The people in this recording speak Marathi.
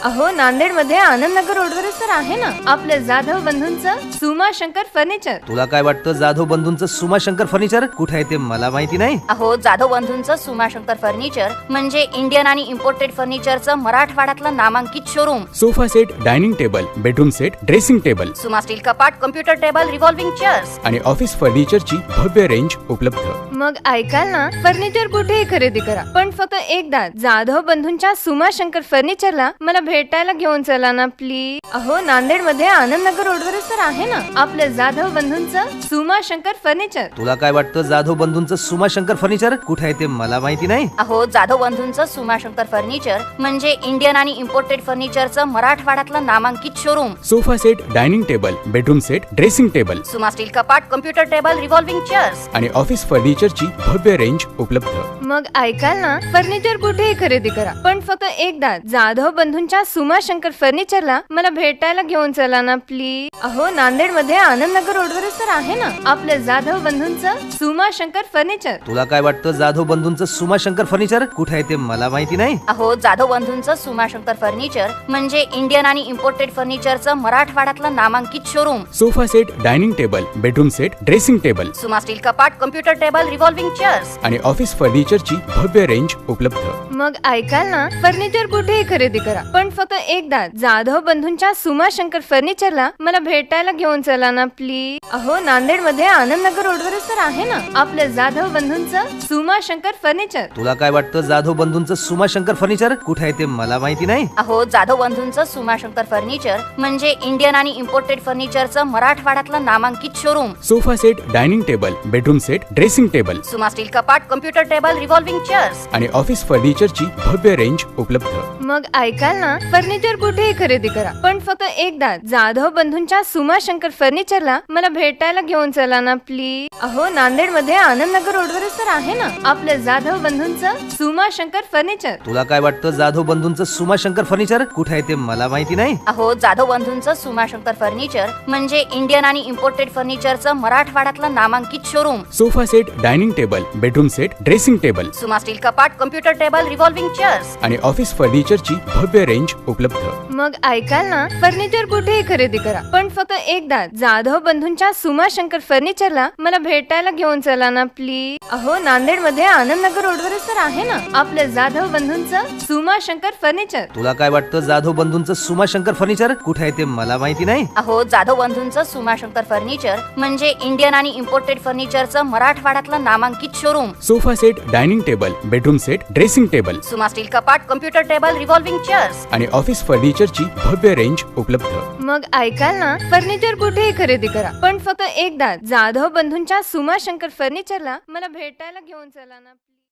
अहो नांदेडमध्ये आनंदनगर रोडवरच तर आहे ना आपलं जाधव बंधूंचं सुमा शंकर फर्निचर। तुला काय वाटतं जाधव बंधूंचं सुमा शंकर फर्निचर कुठे आहे ते मला माहिती नाही। अहो जाधव बंधूंचं सुमा शंकर फर्निचर म्हणजे इंडियन आणि इम्पोर्टेड फर्निचरचं मराठवाड्यातलं नामांकित showroom. Sofa set, dining table, bedroom set, dressing table, Suma steel कपाट, कम्प्युटर टेबल, रिव्हॉल्विंग चेअर्स आणि ऑफिस फर्निचरची भव्य रेंज उपलब्ध। मग ऐकाल ना, फर्निचर कुठेही खरेदी करा, पण फक्त एकदा जाधव बंधूंच्या सुमा शंकर फर्निचरला मला भेटायला घेऊन चला ना प्लीज। अहो नांदेडमध्ये आनंदनगर रोडवरच तर आहे ना आपलं जाधव बंधूंचं सुमा शंकर फर्निचर। तुला काय वाटतं जाधव बंधूंचं सुमा शंकर फर्निचर कुठे आहे ते मला माहिती नाही। अहो जाधव बंधूंचं सुमा शंकर फर्निचर म्हणजे इंडियन आणि इम्पोर्टेड फर्निचरचं मराठवाड्यातलं नामांकित showroom. Sofa set, dining table, bedroom set, dressing table, Suma steel कपाट, कम्प्युटर टेबल, रिव्हॉल्विंग चेअर्स आणि ऑफिस फर्निचरची भव्य रेंज उपलब्ध। मग ऐकाल ना, फर्निचर कुठेही खरेदी करा, पण फक्त एकदा जाधव बंधूंच्या सुमा शंकर फर्निचरला मला भेटायला घेऊन चला ना प्लीज। अहो नांदेडमध्ये आनंदनगर रोडवरच तर आहे ना आपलं जाधव बंधूंचं सुमा शंकर फर्निचर। तुला काय वाटतं जाधव बंधूंचं सुमा शंकर फर्निचर कुठे आहे ते मला माहिती नाही। अहो जाधव बंधूंचं सुमा शंकर फर्निचर म्हणजे इंडियन आणि इम्पोर्टेड फर्निचरचं मराठवाड्यातलं नामांकित showroom. Sofa set, dining table, bedroom set, dressing table, Suma steel कपाट, कम्प्युटर टेबल, रिव्हॉल्विंग चेअर्स आणि ऑफिस फर्निचरची भव्य रेंज उपलब्ध। मग ऐकाल ना, फर्निचर कुठेही खरेदी करा, पण फक्त एकदा जाधव बंधूंच्या सुमा शंकर फर्निचरला मला भेटायला घेऊन चला ना प्लीज। अहो नांदेडमध्ये आनंदनगर रोडवरच तर आहे ना आपलं जाधव बंधूंचं सुमा शंकर फर्निचर। तुला काय वाटतं जाधव बंधूंचं सुमा शंकर फर्निचर कुठे आहे ते मला माहिती नाही। अहो जाधव बंधूंचं सुमा शंकर फर्निचर म्हणजे इंडियन आणि इम्पोर्टेड फर्निचरचं मराठवाड्यातलं नामांकित showroom. Sofa set, dining table, bedroom set, dressing table, Suma steel कपाट, कम्प्युटर टेबल, रिव्हॉल्विंग चेअर्स आणि ऑफिस फर्निचरची भव्य रेंज उपलब्ध। मग ऐकाल ना, फर्निचर कुठेही खरेदी करा, पण फक्त एकदा जाधव बंधूंच्या सुमा शंकर फर्निचरला मला भेटायला घेऊन चला ना प्लीज। अहो नांदेडमध्ये आनंदनगर रोडवरच तर आहे ना आपलं जाधव बंधूंचं सुमा शंकर फर्निचर। तुला काय वाटतं जाधव बंधूंचं सुमा शंकर फर्निचर कुठे आहे ते मला माहिती नाही। अहो जाधव बंधूंचं सुमा शंकर फर्निचर म्हणजे इंडियन आणि इम्पोर्टेड फर्निचरचं मराठवाड्यातलं नामांकित showroom. Sofa set, dining table, bedroom set, dressing table, Suma steel कपाट, कम्प्युटर टेबल, रिव्हॉल्विंग चेअर्स आणि ऑफिस फर्निचरची भव्य रेंज उपलब्ध। मग ऐकाल ना, फर्निचर कुठेही खरेदी करा, पण फक्त एकदा जाधव बंधूंच्या सुमा शंकर फर्निचरला मला भेटायला घेऊन चला ना प्लीज। अहो नांदेडमध्ये आनंदनगर रोडवरच तर आहे ना आपलं जाधव बंधूंचं सुमा शंकर फर्निचर। तुला काय वाटतं जाधव बंधूंचं सुमा शंकर फर्निचर कुठे आहे ते मला माहिती नाही। अहो जाधव बंधूंचं सुमा शंकर फर्निचर म्हणजे इंडियन आणि इम्पोर्टेड फर्निचरचं मराठवाड्यातलं नामांकित showroom. Sofa set, dining table, bedroom set, dressing table, Suma steel कपाट, कम्प्युटर टेबल, रिव्हॉल्विंग चेअर्स आणि ऑफिस फर्निचरची भव्य रेंज उपलब्ध। मग ऐकाल ना, फर्निचर कुठेही खरेदी करा, पण फक्त एकदा जाधव बंधूंच्या सुमा शंकर फर्निचरला मला भेटायला घेऊन चला ना।